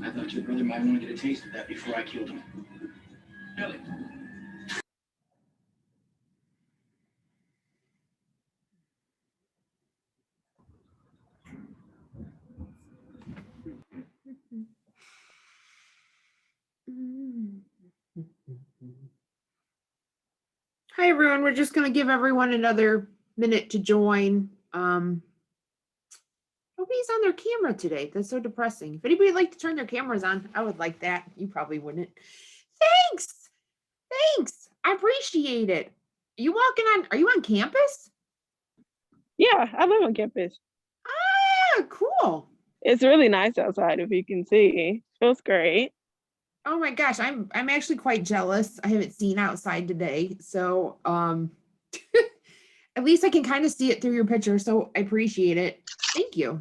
I thought your brother might want to get a taste of that before I killed him. Ellie. Hi everyone, we're just going to give everyone another minute to join. Nobody's on their camera today. That's so depressing. If anybody would like to turn their cameras on, I would like that. You probably wouldn't. Thanks. I appreciate it. Are you on campus? Yeah, I live on campus. Ah, cool. It's really nice outside if you can see. Feels great. Oh my gosh, I'm actually quite jealous. I haven't seen outside today. So at least I can kind of see it through your picture. So I appreciate it. Thank you.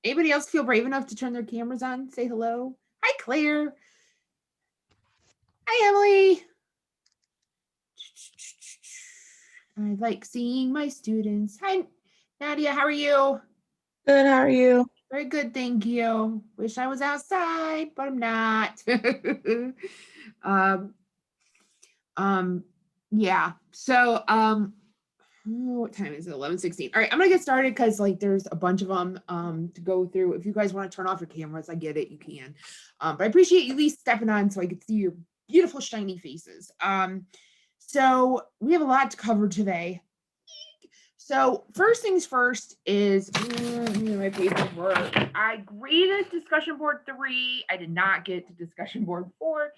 Anybody else feel brave enough to turn their cameras on? Say hello. Hi, Claire. Hi, Emily. I like seeing my students. Hi, Nadia. How are you? Good, how are you? Very good, thank you. Wish I was outside, but I'm not. Yeah. So, what time is it? 11:16. All right, I'm gonna get started because like there's a bunch of them to go through. If you guys want to turn off your cameras, I get it, you can. But I appreciate you at least stepping on so I could see your beautiful shiny faces. So we have a lot to cover today. So first things first is my paperwork. I graded discussion board 3. I did not get to discussion board 4.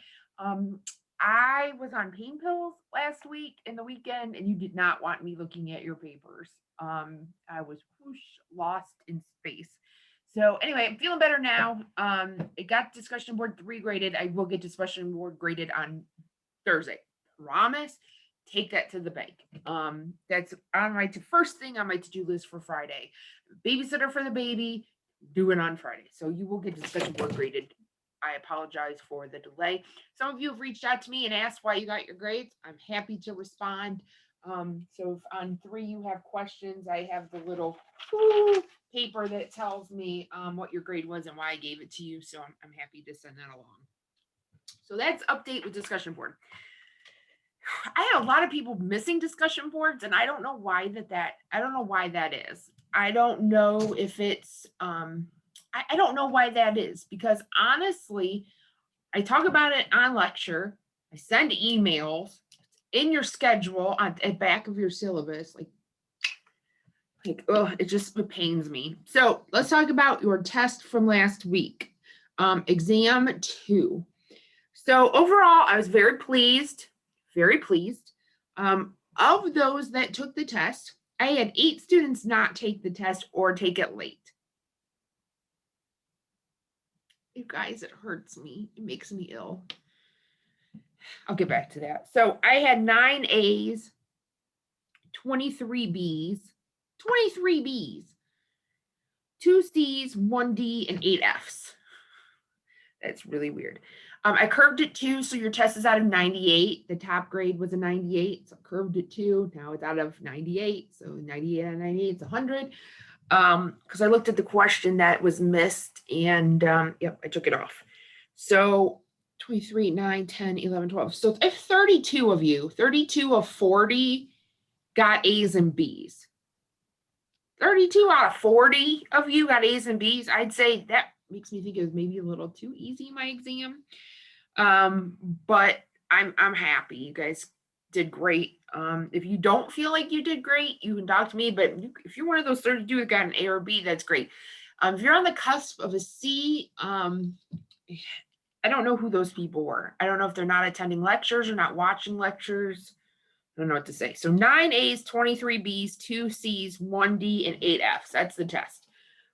I was on pain pills last week and the weekend, and you did not want me looking at your papers. I was whoosh, lost in space. So anyway, I'm feeling better now. I got discussion board 3 graded. I will get discussion board graded on Thursday. Promise. Take that to the bank. That's on my first thing on my to-do list for Friday. Babysitter for the baby, do it on Friday. So you will get discussion board graded. I apologize for the delay. Some of you have reached out to me and asked why you got your grades. I'm happy to respond. So if on 3 you have questions, I have the little paper that tells me what your grade was and why I gave it to you. So I'm happy to send that along. So that's update with discussion board. I had a lot of people missing discussion boards, and I don't know why I don't know why that is. I don't know if it's I don't know why that is, because honestly, I talk about it on lecture, I send emails, in your schedule at the back of your syllabus, it pains me. So let's talk about your test from last week, exam 2. So overall, I was very pleased. Of those that took the test, I had 8 students not take the test or take it late. You guys, it hurts me. It makes me ill. I'll get back to that. So I had 9 A's, 23 B's, 2 C's, 1 D, and 8 F's. That's really weird. I curved it 2, so your test is out of 98. The top grade was a 98, so I curved it 2. Now it's out of 98, so 98 out of 98 is 100. Because I looked at the question that was missed, and yep, I took it off. So 23, 9, 10, 11, 12. So if 32 of you, 32 of 40 got A's and B's. 32 out of 40 of you got A's and B's. I'd say that makes me think it was maybe a little too easy, my exam. But I'm happy. You guys did great. If you don't feel like you did great, you can talk to me. But if you're one of those 32 that got an A or B, that's great. If you're on the cusp of a C, I don't know who those people were. I don't know if they're not attending lectures or not watching lectures. I don't know what to say. So 9 A's, 23 B's, 2 C's, 1 D, and 8 F's. That's the test.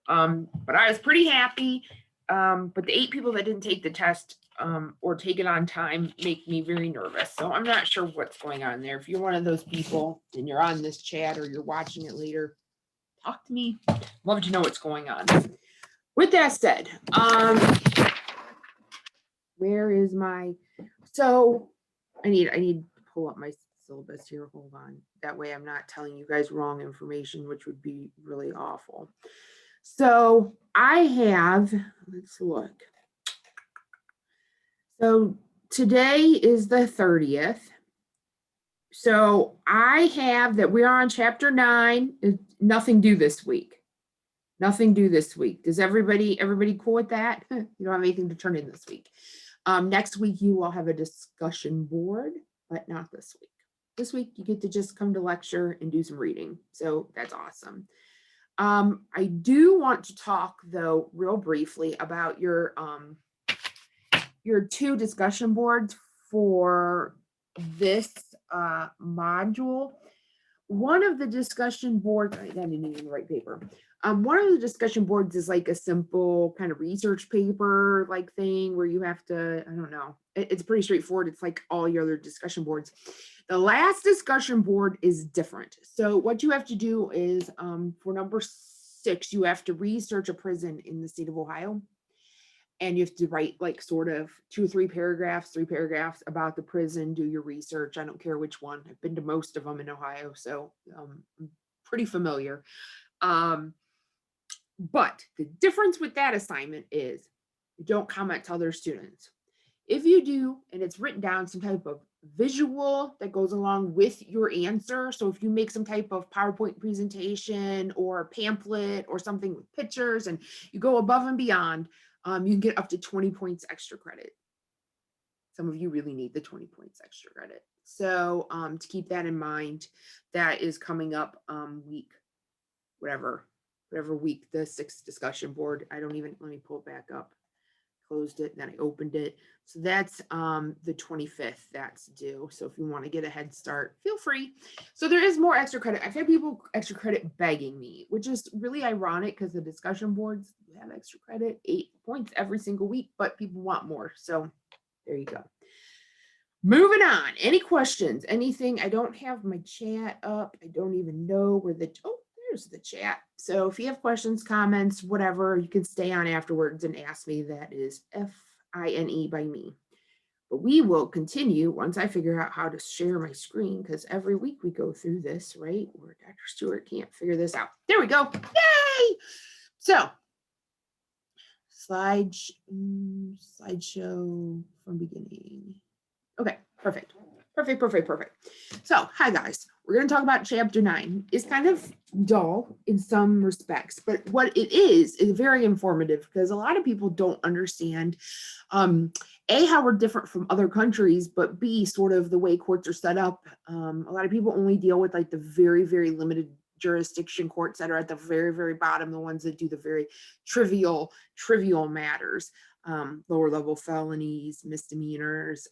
But I was pretty happy. But the 8 people that didn't take the test or take it on time make me very nervous. So I'm not sure what's going on there. If you're one of those people and you're on this chat or you're watching it later, talk to me. Love to know what's going on. With that said, where is my, so I need to pull up my syllabus here. Hold on. That way I'm not telling you guys wrong information, which would be really awful. So I have, let's look. So today is the 30th. So I have that we're on chapter 9. Nothing due this week. Nothing due this week. Does everybody cool with that? You don't have anything to turn in this week. Next week you will have a discussion board, but not this week. This week you get to just come to lecture and do some reading. So that's awesome. I do want to talk though real briefly about your 2 discussion boards for this module. One of the discussion boards, I didn't even write paper. One of the discussion boards is like a simple kind of research paper like thing where you have to, I don't know, it's pretty straightforward. It's like all your other discussion boards. The last discussion board is different. So what you have to do is for number 6, you have to research a prison in the state of Ohio. And you have to write like sort of 2 or 3 paragraphs, 3 paragraphs about the prison, do your research. I don't care which one. I've been to most of them in Ohio, so I'm pretty familiar. But the difference with that assignment is you don't comment to other students. If you do, and it's written down some type of visual that goes along with your answer. So if you make some type of PowerPoint presentation or pamphlet or something with pictures and you go above and beyond, you can get up to 20 points extra credit. Some of you really need the 20 points extra credit. So to keep that in mind, that is coming up week, whatever week, the 6th discussion board. Let me pull it back up. Closed it, then I opened it. So that's the 25th, that's due. So if you want to get a head start, feel free. So there is more extra credit. I've had people extra credit begging me, which is really ironic because the discussion boards have extra credit, 8 points every single week, but people want more. So there you go. Moving on. Any questions? Anything? I don't have my chat up. I don't even know where there's the chat. So if you have questions, comments, whatever, you can stay on afterwards and ask me. That is FINE by me. But we will continue once I figure out how to share my screen, because every week we go through this, right? Where Dr. Stewart can't figure this out. There we go. Yay! So slideshow from beginning. Okay, perfect. So, hi guys. We're going to talk about chapter 9. It's kind of dull in some respects, but what it is very informative because a lot of people don't understand, A, how we're different from other countries, but B, sort of the way courts are set up. A lot of people only deal with like the very, very limited jurisdiction courts that are at the very, very bottom, the ones that do the very trivial matters. Lower level felonies, misdemeanors.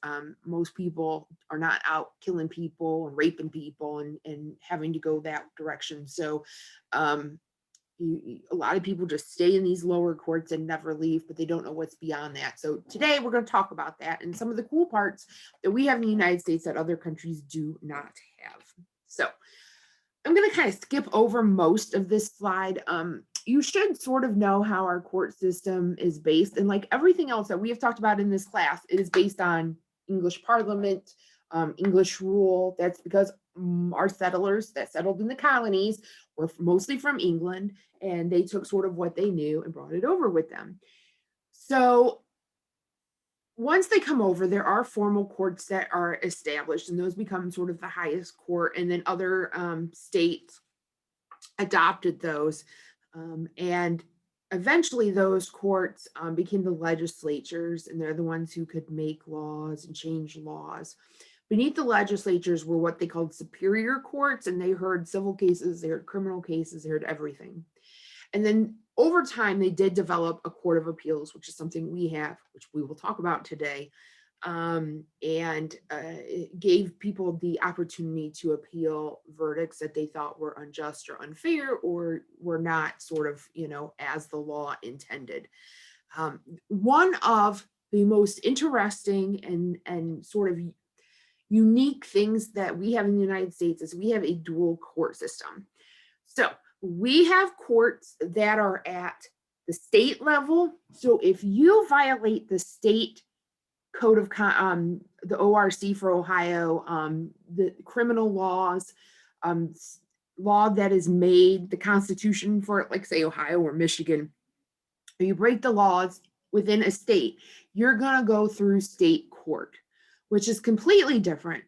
Most people are not out killing people and raping people and having to go that direction. So a lot of people just stay in these lower courts and never leave, but they don't know what's beyond that. So today we're going to talk about that and some of the cool parts that we have in the United States that other countries do not have. So I'm going to kind of skip over most of this slide. You should sort of know how our court system is based, and like everything else that we have talked about in this class, it is based on English Parliament, English rule. That's because our settlers that settled in the colonies were mostly from England, and they took sort of what they knew and brought it over with them. So once they come over, there are formal courts that are established, and those become sort of the highest court, and then other states adopted those. And eventually those courts became the legislatures, and they're the ones who could make laws and change laws. Beneath the legislatures were what they called superior courts, and they heard civil cases, they heard criminal cases, they heard everything. And then over time, they did develop a court of appeals, which is something we have, which we will talk about today. It gave people the opportunity to appeal verdicts that they thought were unjust or unfair or were not sort of, as the law intended. One of the most interesting and sort of unique things that we have in the United States is we have a dual court system. So we have courts that are at the state level. So if you violate the state code of the ORC for Ohio, the criminal laws, law that is made, the Constitution for, like say, Ohio or Michigan, you break the laws, within a state, you're going to go through state court, which is completely different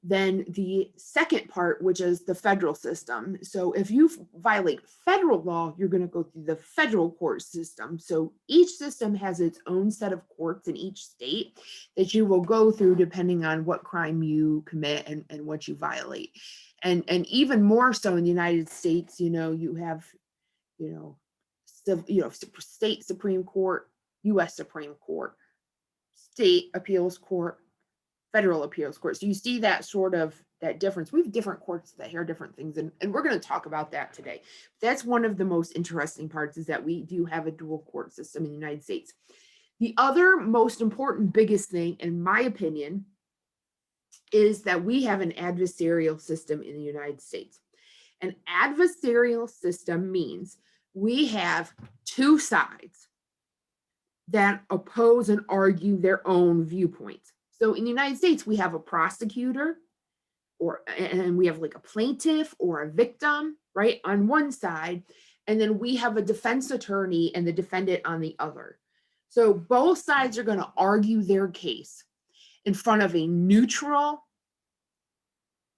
than the second part, which is the federal system. So if you violate federal law, you're going to go through the federal court system. So each system has its own set of courts in each state that you will go through depending on what crime you commit and what you violate. And even more so in the United States, you have, state Supreme Court, US Supreme Court, state appeals court, federal appeals court. So you see that that difference. We have different courts that hear different things, and we're going to talk about that today. That's one of the most interesting parts, is that we do have a dual court system in the United States. The other most important, biggest thing, in my opinion, is that we have an adversarial system in the United States. An adversarial system means we have two sides that oppose and argue their own viewpoints. So in the United States, we have a prosecutor, and we have like a plaintiff or a victim, right, on one side, and then we have a defense attorney and the defendant on the other. So both sides are going to argue their case in front of a neutral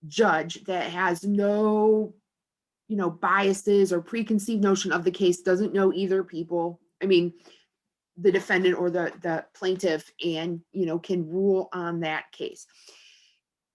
judge that has no, biases or preconceived notion of the case, doesn't know either people. The defendant or the plaintiff, and can rule on that case.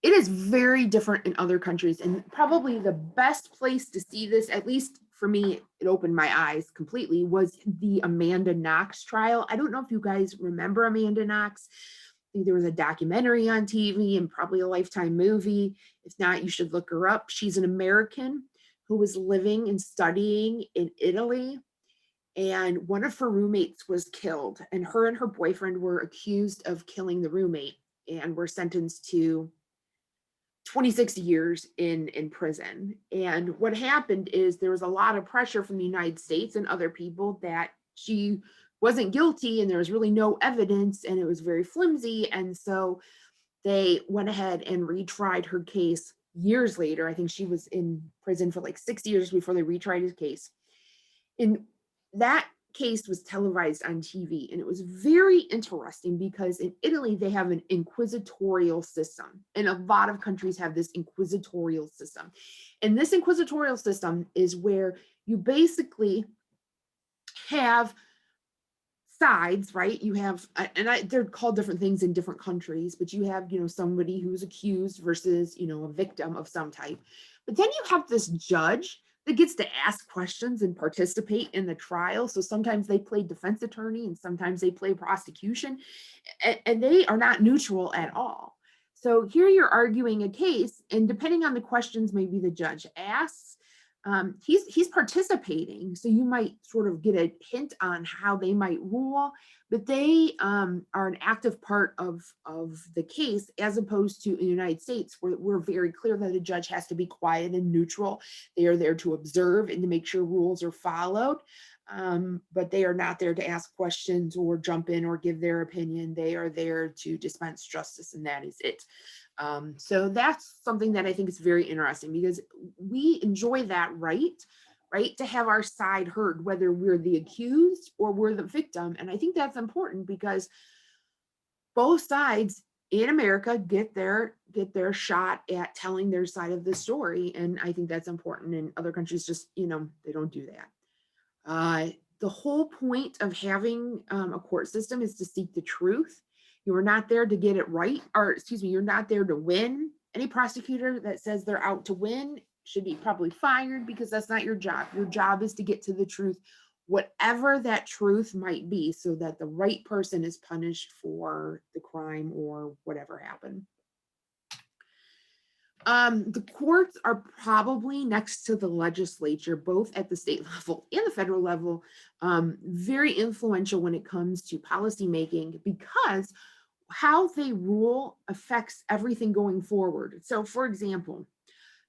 It is very different in other countries, and probably the best place to see this, at least for me, it opened my eyes completely, was the Amanda Knox trial. I don't know if you guys remember Amanda Knox. I think there was a documentary on TV and probably a Lifetime movie. If not, you should look her up. She's an American who was living and studying in Italy, and one of her roommates was killed, and her boyfriend were accused of killing the roommate and were sentenced to 26 years in prison. And what happened is there was a lot of pressure from the United States and other people that she wasn't guilty, and there was really no evidence, and it was very flimsy. And so they went ahead and retried her case years later. I think she was in prison for like 6 years before they retried his case. And that case was televised on TV, and it was very interesting because in Italy they have an inquisitorial system, and a lot of countries have this inquisitorial system. And this inquisitorial system is where you basically have sides, right? You have, they're called different things in different countries, but you have, somebody who's accused versus, a victim of some type. But then you have this judge that gets to ask questions and participate in the trial. So sometimes they play defense attorney and sometimes they play prosecution, and they are not neutral at all. So here you're arguing a case, and depending on the questions maybe the judge asks, he's participating. So you might sort of get a hint on how they might rule, but they are an active part of the case, as opposed to in the United States, where we're very clear that a judge has to be quiet and neutral. They are there to observe and to make sure rules are followed, but they are not there to ask questions or jump in or give their opinion. They are there to dispense justice, and that is it. So that's something that I think is very interesting, because we enjoy that right, to have our side heard, whether we're the accused or we're the victim. And I think that's important because both sides in America get their shot at telling their side of the story. And I think that's important. In other countries, just, they don't do that. The whole point of having a court system is to seek the truth. You are not there to get it right, you're not there to win. Any prosecutor that says they're out to win should be probably fired, because that's not your job. Your job is to get to the truth, whatever that truth might be, so that the right person is punished for the crime or whatever happened. The courts are probably next to the legislature, both at the state level and the federal level, very influential when it comes to policy making, because how they rule affects everything going forward. So, for example,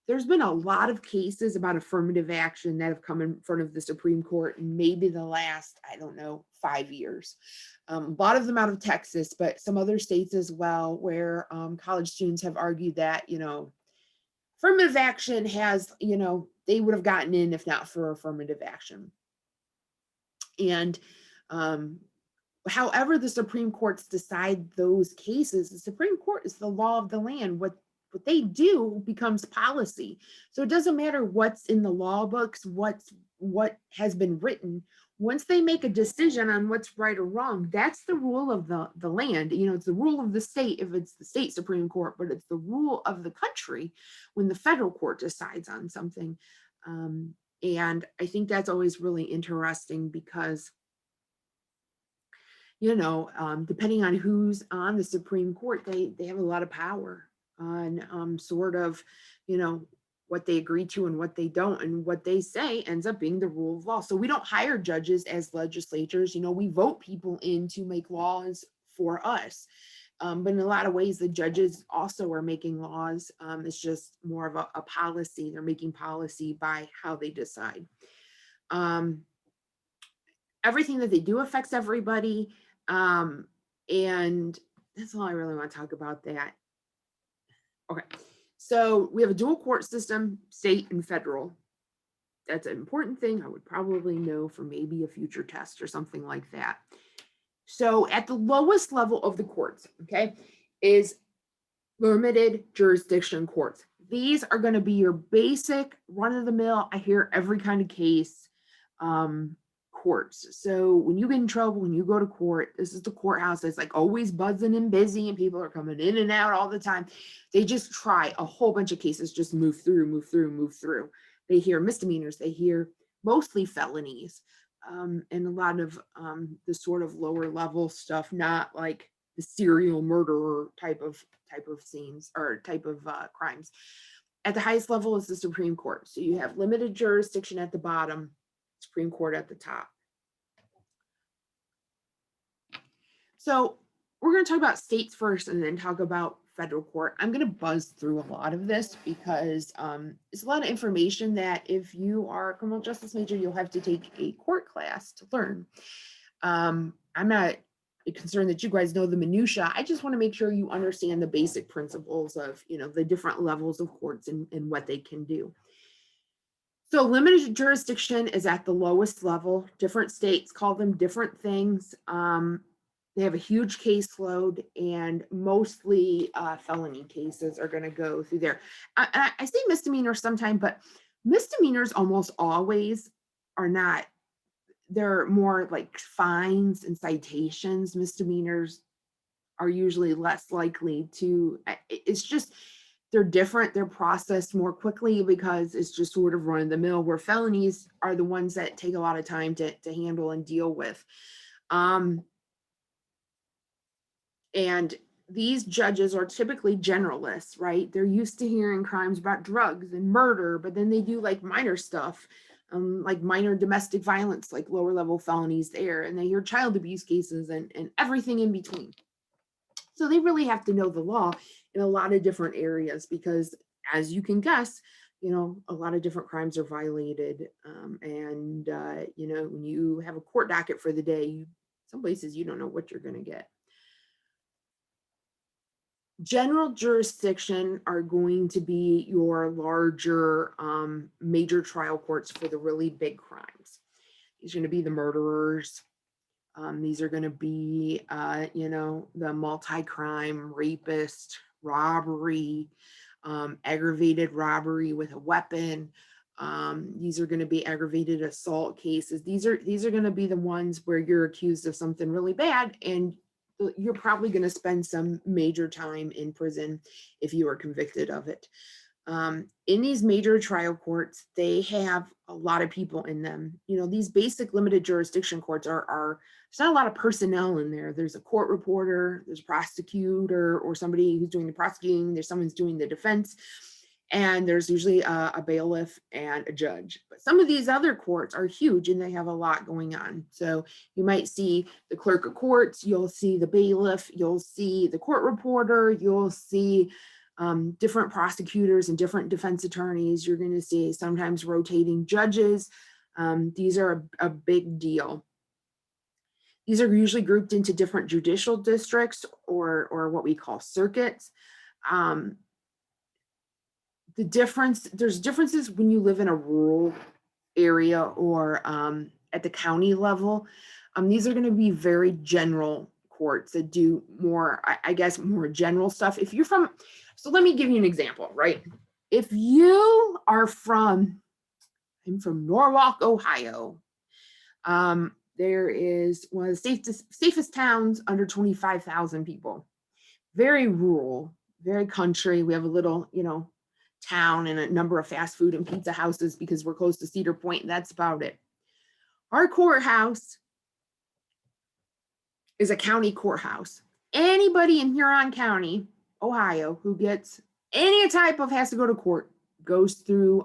there's been a lot of cases about affirmative action that have come in front of the Supreme Court in maybe the last, 5 years. A lot of them out of Texas, but some other states as well, where college students have argued that, affirmative action has, they would have gotten in if not for affirmative action. And however the Supreme Courts decide those cases, the Supreme Court is the law of the land. What they do becomes policy. So it doesn't matter what's in the law books, what has been written. Once they make a decision on what's right or wrong, that's the rule of the land. You know, it's the rule of the state if it's the state Supreme Court, but it's the rule of the country when the federal court decides on something. And I think that's always really interesting because, you know, depending on who's on the Supreme Court, they have a lot of power on sort of, you know, what they agree to and what they don't, and what they say ends up being the rule of law. So we don't hire judges as legislators, you know, we vote people in to make laws for us. But in a lot of ways, the judges also are making laws. It's just more of a policy. They're making policy by how they decide. Everything that they do affects everybody. And that's all I really want to talk about that. Okay, so we have a dual court system, state and federal. That's an important thing. I would probably know for maybe a future test or something like that. So at the lowest level of the courts, okay, is limited jurisdiction courts. These are going to be your basic run-of-the-mill, I hear every kind of case courts. So when you get in trouble, when you go to court, this is the courthouse that's like always buzzing and busy and people are coming in and out all the time. They just try a whole bunch of cases, just move through. They hear misdemeanors, they hear mostly felonies, and a lot of the sort of lower level stuff, not like the serial murderer type of scenes or type of crimes. At the highest level is the Supreme Court. So you have limited jurisdiction at the bottom, Supreme Court at the top. So we're going to talk about states first and then talk about federal court. I'm going to buzz through a lot of this because it's a lot of information that if you are a criminal justice major, you'll have to take a court class to learn. I'm not concerned that you guys know the minutia. I just want to make sure you understand the basic principles of, you know, the different levels of courts and what they can do. So limited jurisdiction is at the lowest level. Different states call them different things. They have a huge caseload, and mostly felony cases are going to go through there. I say misdemeanors sometimes, but misdemeanors almost always are not. They're more like fines and citations. Misdemeanors are usually less likely to, it's just, they're different. They're processed more quickly because it's just sort of run of the mill, where felonies are the ones that take a lot of time to handle and deal with. And these judges are typically generalists, right? They're used to hearing crimes about drugs and murder, but then they do like minor stuff, like minor domestic violence, like lower level felonies there. And they hear child abuse cases and everything in between. So they really have to know the law in a lot of different areas because, as you can guess, you know, a lot of different crimes are violated. You know, when you have a court docket for the day, some places you don't know what you're going to get. General jurisdiction are going to be your larger major trial courts for the really big crimes. These are going to be the murderers. These are going to be, you know, the multi-crime, rapist, robbery, aggravated robbery with a weapon. These are going to be aggravated assault cases. These are going to be the ones where you're accused of something really bad and you're probably going to spend some major time in prison if you are convicted of it. In these major trial courts, they have a lot of people in them. You know, these basic limited jurisdiction courts there's not a lot of personnel in there. There's a court reporter, there's a prosecutor or somebody who's doing the prosecuting, there's someone who's doing the defense, and there's usually a bailiff and a judge. But some of these other courts are huge and they have a lot going on. So you might see the clerk of courts, you'll see the bailiff, you'll see the court reporter, you'll see different prosecutors and different defense attorneys. You're going to see sometimes rotating judges. These are a big deal. These are usually grouped into different judicial districts or what we call circuits. There's differences when you live in a rural area or at the county level. These are going to be very general courts that do more, I guess, more general stuff. If you're from, so let me give you an example, right? If you are from, I'm from Norwalk, Ohio. There is one of the safest towns under 25,000 people. Very rural, very country. We have a little, town and a number of fast food and pizza houses because we're close to Cedar Point, and that's about it. Our courthouse is a county courthouse. Anybody in Huron County, Ohio, who gets any type of has to go to court goes through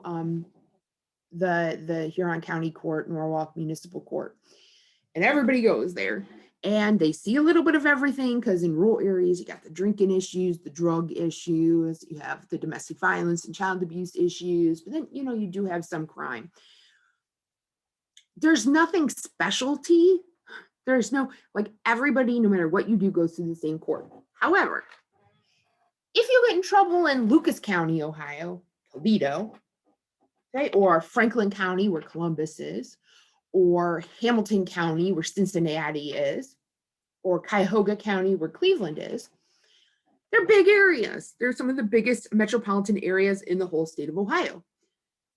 the Huron County Court, Norwalk Municipal Court, and everybody goes there. And they see a little bit of everything because in rural areas, you got the drinking issues, the drug issues, you have the domestic violence and child abuse issues, but then, you do have some crime. There's nothing specialty. There's no, like everybody, no matter what you do, goes through the same court. However, if you get in trouble in Lucas County, Ohio, Toledo, okay, or Franklin County, where Columbus is, or Hamilton County, where Cincinnati is, or Cuyahoga County, where Cleveland is. They're big areas. They're some of the biggest metropolitan areas in the whole state of Ohio.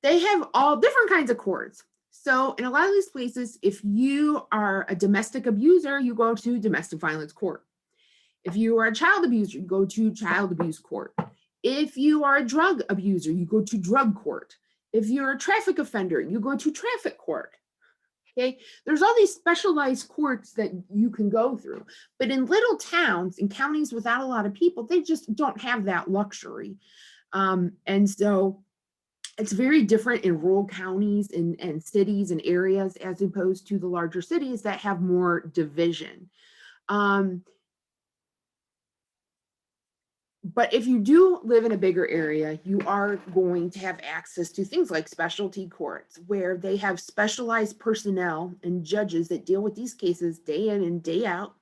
They have all different kinds of courts. So in a lot of these places, if you are a domestic abuser, you go to domestic violence court. If you are a child abuser, you go to child abuse court. If you are a drug abuser, you go to drug court. If you're a traffic offender, you go to traffic court. Okay, there's all these specialized courts that you can go through, but in little towns and counties without a lot of people, they just don't have that luxury. And so it's very different in rural counties and cities and areas as opposed to the larger cities that have more division. But if you do live in a bigger area, you are going to have access to things like specialty courts where they have specialized personnel and judges that deal with these cases day in and day out.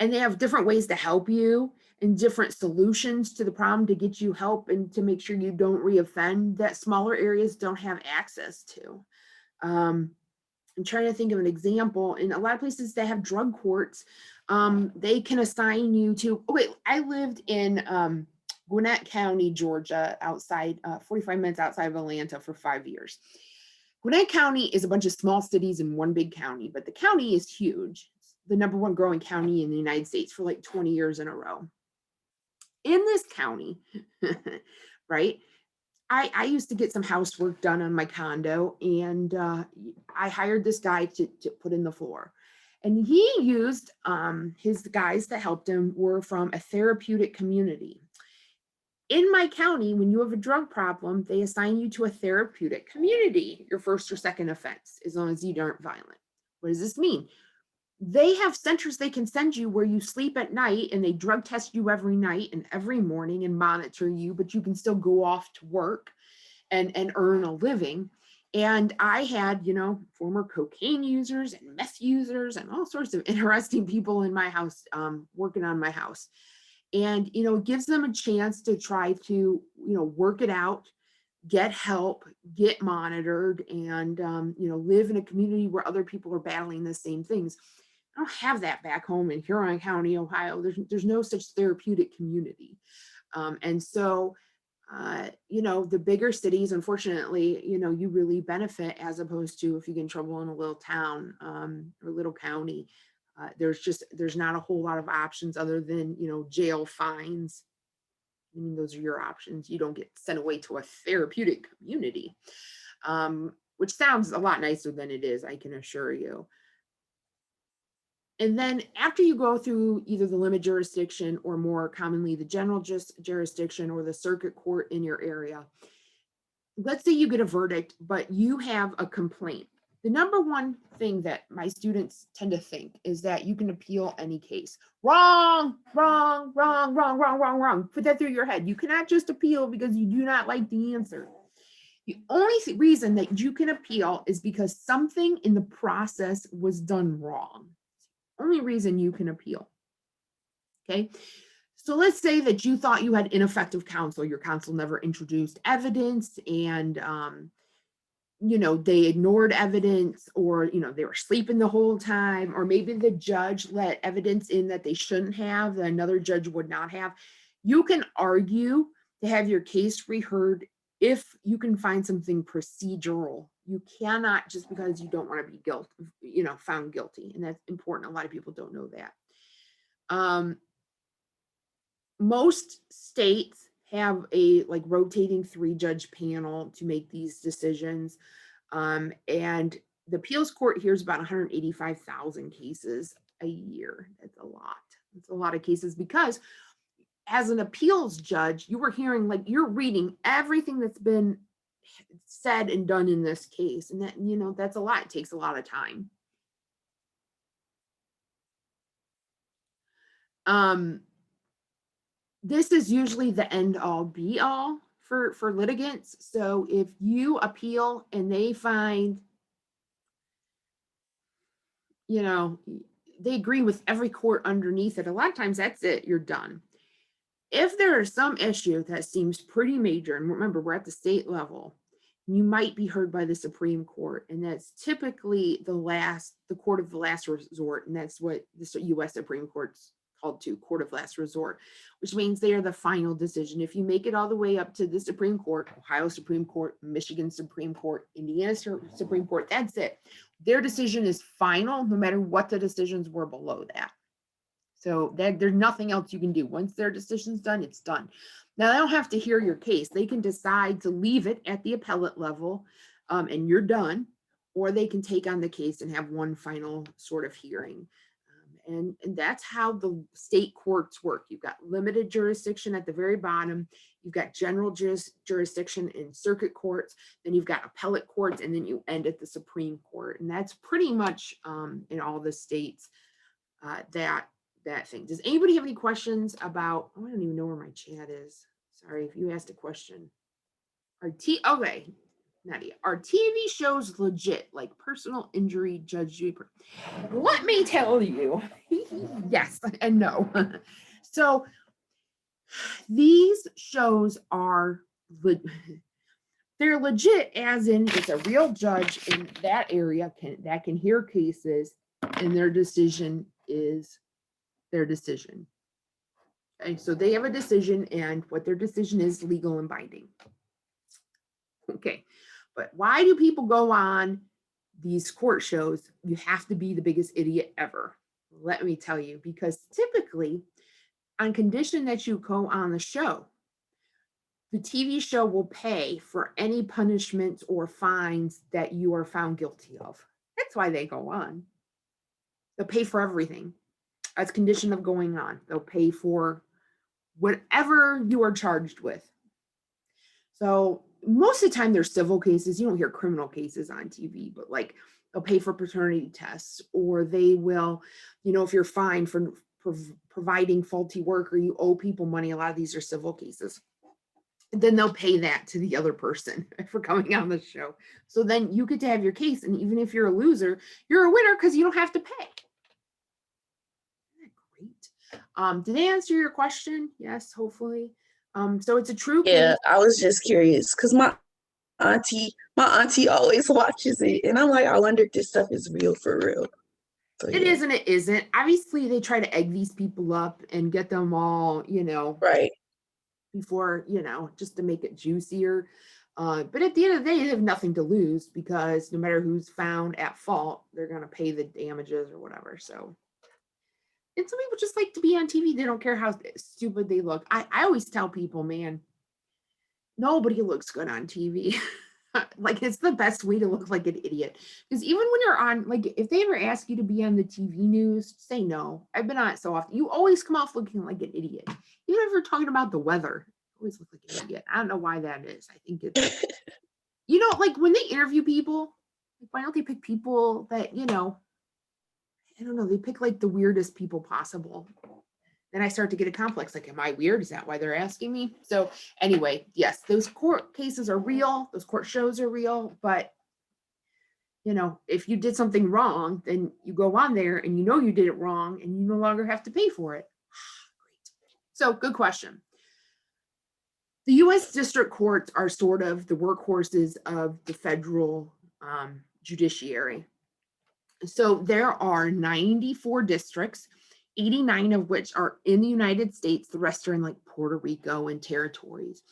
And they have different ways to help you and different solutions to the problem to get you help and to make sure you don't reoffend that smaller areas don't have access to. I'm trying to think of an example. In a lot of places that have drug courts, they can assign you to, I lived in Gwinnett County, Georgia, outside, 45 minutes outside of Atlanta for 5 years. Gwinnett County is a bunch of small cities in one big county, but the county is huge. It's the #1 growing county in the United States for like 20 years in a row. In this county, right, I used to get some housework done on my condo, and I hired this guy to put in the floor. And he used, his guys that helped him were from a therapeutic community. In my county, when you have a drug problem, they assign you to a therapeutic community, your first or second offense, as long as you aren't violent. What does this mean? They have centers they can send you where you sleep at night and they drug test you every night and every morning and monitor you, but you can still go off to work and earn a living. And I had, former cocaine users and meth users and all sorts of interesting people in my house, working on my house. And, it gives them a chance to try to, work it out, get help, get monitored, and, live in a community where other people are battling the same things. I don't have that back home in Huron County, Ohio. There's no such therapeutic community. And so, the bigger cities, unfortunately, you really benefit as opposed to if you get in trouble in a little town or little county. There's not a whole lot of options other than, jail, fines. I mean, those are your options. You don't get sent away to a therapeutic community, which sounds a lot nicer than it is, I can assure you. And then after you go through either the limit jurisdiction or more commonly the general jurisdiction or the circuit court in your area, let's say you get a verdict, but you have a complaint. The #1 thing that my students tend to think is that you can appeal any case. Wrong, wrong, wrong, wrong, wrong, wrong, wrong. Put that through your head. You cannot just appeal because you do not like the answer. The only reason that you can appeal is because something in the process was done wrong. Only reason you can appeal. Okay, so let's say that you thought you had ineffective counsel. Your counsel never introduced evidence, and they ignored evidence, or, they were sleeping the whole time, or maybe the judge let evidence in that they shouldn't have, that another judge would not have. You can argue to have your case reheard if you can find something procedural. You cannot, just because you don't want to be found guilty. And that's important. A lot of people don't know that. Most states have a rotating 3-judge panel to make these decisions. And the appeals court hears about 185,000 cases a year. That's a lot. It's a lot of cases, because as an appeals judge, you were hearing, you're reading everything that's been said and done in this case. And that, that's a lot. It takes a lot of time. This is usually the end all be all for litigants. So if you appeal and they find, they agree with every court underneath it, a lot of times that's it, you're done. If there is some issue that seems pretty major, and remember, we're at the state level, you might be heard by the Supreme Court, and that's typically the court of the last resort, and that's what the U.S. Supreme Court's called to, court of last resort, which means they are the final decision. If you make it all the way up to the Supreme Court, Ohio Supreme Court, Michigan Supreme Court, Indiana Supreme Court, that's it. Their decision is final, no matter what the decisions were below that. So there's nothing else you can do. Once their decision's done, it's done. Now, they don't have to hear your case. They can decide to leave it at the appellate level, and you're done, or they can take on the case and have one final sort of hearing. And that's how the state courts work. You've got limited jurisdiction at the very bottom. You've got general jurisdiction in circuit courts. Then you've got appellate courts, and then you end at the Supreme Court. And that's pretty much in all the states that thing. Does anybody have any questions about? Oh, I don't even know where my chat is. Sorry if you asked a question. Okay. Nadia, are TV shows legit, like Personal Injury Judge Judy? Let me tell you, yes and no. So these shows are, they're legit, as in it's a real judge in that area that can hear cases, and their decision is their decision. Okay, so they have a decision, and what their decision is legal and binding. Okay. But why do people go on these court shows? You have to be the biggest idiot ever. Let me tell you, because typically, on condition that you go on the show, the TV show will pay for any punishments or fines that you are found guilty of. That's why they go on. They'll pay for everything as condition of going on. They'll pay for whatever you are charged with. So most of the time, there's civil cases. You don't hear criminal cases on TV, but they'll pay for paternity tests, or they will, if you're fined for providing faulty work, or you owe people money. A lot of these are civil cases. And then they'll pay that to the other person for coming on the show. So then you get to have your case, and even if you're a loser, you're a winner because you don't have to pay. Isn't that great? Did they answer your question? Yes, hopefully. So it's a true case. Yeah, I was just curious because my auntie always watches it, and I'm like, I wonder if this stuff is real for real. So, It is and it isn't. Obviously, they try to egg these people up and get them all, right. before, just to make it juicier. But at the end of the day, they have nothing to lose, because no matter who's found at fault, they're going to pay the damages or whatever. So, and some people just like to be on TV. They don't care how stupid they look. I always tell people, man, nobody looks good on TV. It's the best way to look like an idiot. Because even when you're on, if they ever ask you to be on the TV news, say no. I've been on it so often. You always come off looking like an idiot. Even if you're talking about the weather, you always look like an idiot. I don't know why that is. I think it's, when they interview people, why don't they pick people that, I don't know, they pick the weirdest people possible. Then I start to get a complex. Am I weird? Is that why they're asking me? So anyway, yes, those court cases are real. Those court shows are real. But, if you did something wrong, then you go on there and you did it wrong, and you no longer have to pay for it. Great. So good question. The U.S. district courts are sort of the workhorses of the federal judiciary. So there are 94 districts, 89 of which are in the United States. The rest are in like Puerto Rico and territories.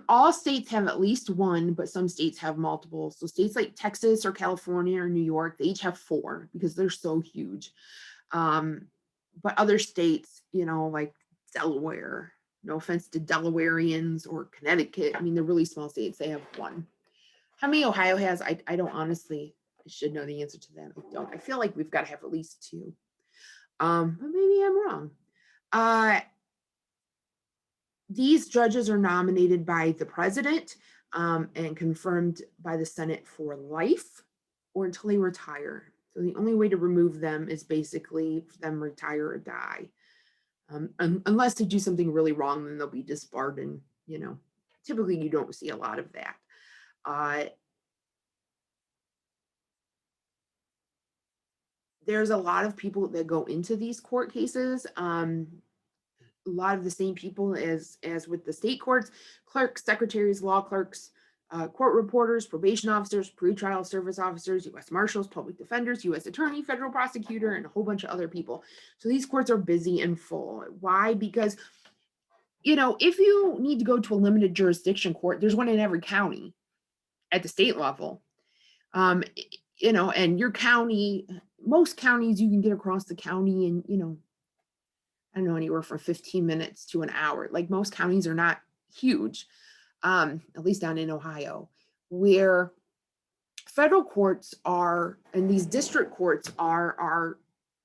All states have at least one, but some states have multiple. So states like Texas or California or New York, they each have 4 because they're so huge. But other states, like Delaware, no offense to Delawareans, or Connecticut, I mean, they're really small states, they have 1. How many Ohio has? I don't honestly, I should know the answer to that. I don't. I feel like we've got to have at least 2. But maybe I'm wrong. These judges are nominated by the president and confirmed by the Senate for life or until they retire. So the only way to remove them is basically for them retire or die. Unless they do something really wrong, then they'll be disbarred, and typically you don't see a lot of that. There's a lot of people that go into these court cases. A lot of the same people as with the state courts: clerks, secretaries, law clerks, court reporters, probation officers, pretrial service officers, U.S. Marshals, public defenders, U.S. Attorney, federal prosecutor, and a whole bunch of other people. So these courts are busy and full. Why? Because, if you need to go to a limited jurisdiction court, there's one in every county at the state level. And your county, most counties you can get across the county in, I don't know, anywhere from 15 minutes to an hour. Like, most counties are not huge. At least down in Ohio, where federal courts are, and these district courts are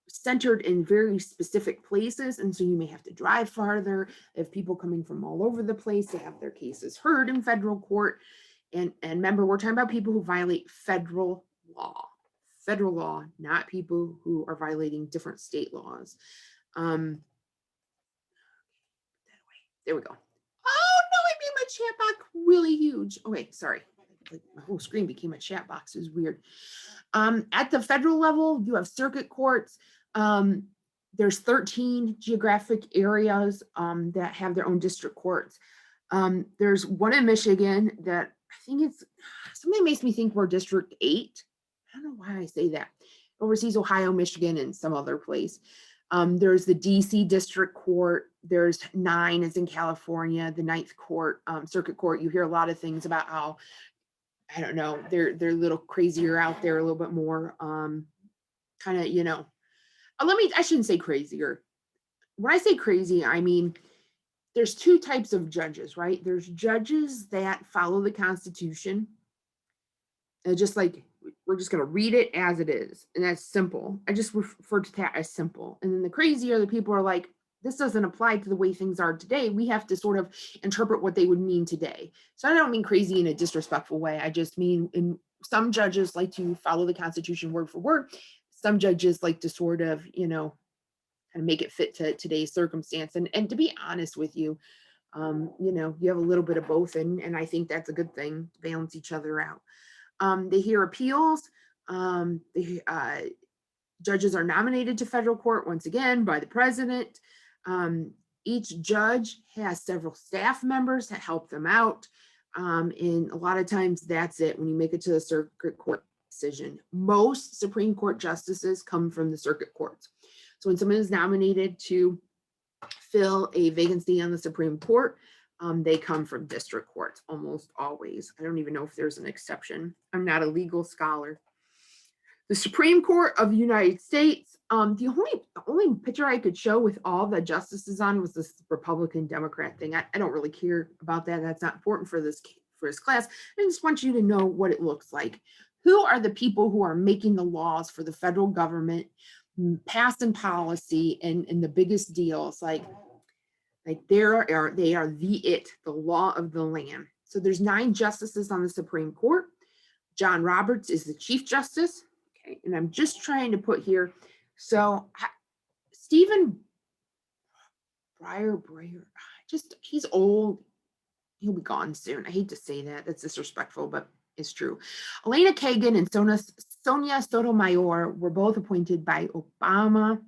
centered in very specific places. And so you may have to drive farther. If people coming from all over the place to have their cases heard in federal court. And remember, we're talking about people who violate federal law, not people who are violating different state laws. There we go. Oh no, I made my chat box really huge. Oh wait, sorry. Like, my whole screen became a chat box. It was weird. At the federal level, you have circuit courts. There's 13 geographic areas that have their own district courts. There's one in Michigan that I think something makes me think we're District 8. I don't know why I say that. Oversees Ohio, Michigan, and some other place. There's the DC District Court. There's 9 is in California, the 9th court, circuit court. You hear a lot of things about how, I don't know, they're a little crazier out there, a little bit more kind of, I shouldn't say crazier. When I say crazy, I mean, there's 2 types of judges, right? There's judges that follow the Constitution. And just like, we're just going to read it as it is. And that's simple. I just refer to that as simple. And then the crazier, the people are like, this doesn't apply to the way things are today. We have to sort of interpret what they would mean today. So I don't mean crazy in a disrespectful way. I just mean some judges like to follow the Constitution word for word. Some judges like to sort of, kind of make it fit to today's circumstance. And to be honest with you, you have a little bit of both. And I think that's a good thing, to balance each other out. They hear appeals. Judges are nominated to federal court once again by the president. Each judge has several staff members that help them out. And a lot of times that's it when you make it to the circuit court decision. Most Supreme Court justices come from the circuit courts. So when someone is nominated to fill a vacancy on the Supreme Court, they come from district courts almost always. I don't even know if there's an exception. I'm not a legal scholar. The Supreme Court of the United States, the only picture I could show with all the justices on was this Republican Democrat thing. I don't really care about that. That's not important for this class. I just want you to know what it looks like. Who are the people who are making the laws for the federal government, passing policy, and the biggest deals? Like they are the law of the land. So there's 9 justices on the Supreme Court. John Roberts is the Chief Justice. Okay, and I'm just trying to put here. So Stephen Breyer, he's old. He'll be gone soon. I hate to say that. That's disrespectful, but it's true. Elena Kagan and Sonia Sotomayor were both appointed by Obama.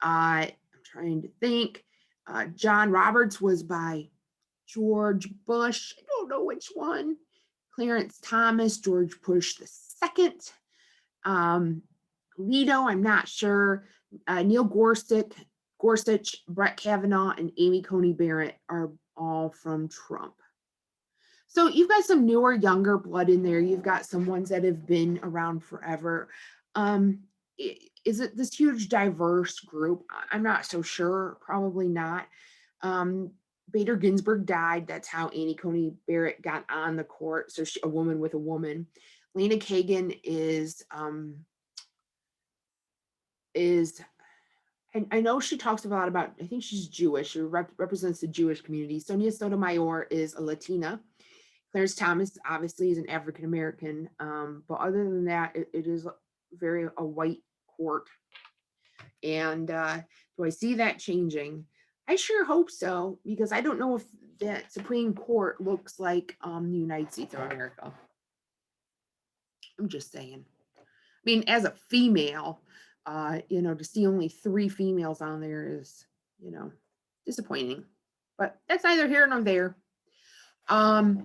I'm trying to think. John Roberts was by George Bush, I don't know which one, Clarence Thomas, George Bush the second, Alito, I'm not sure, Neil Gorsuch, Brett Kavanaugh, and Amy Coney Barrett are all from Trump. So you've got some newer, younger blood in there. You've got some ones that have been around forever. Is it this huge diverse group? I'm not so sure, probably not. Bader Ginsburg died. That's how Amy Coney Barrett got on the court. So a woman with a woman. Lena Kagan is I know she talks a lot about, I think she's Jewish, she represents the Jewish community. Sonia Sotomayor is a Latina. Clarence Thomas obviously is an African American, but other than that, it is very a white court. And do I see that changing? I sure hope so, because I don't know if that Supreme Court looks like the United States of America. I'm just saying. I mean, as a female, to see only 3 females on there is, disappointing. But that's neither here nor there. Okay,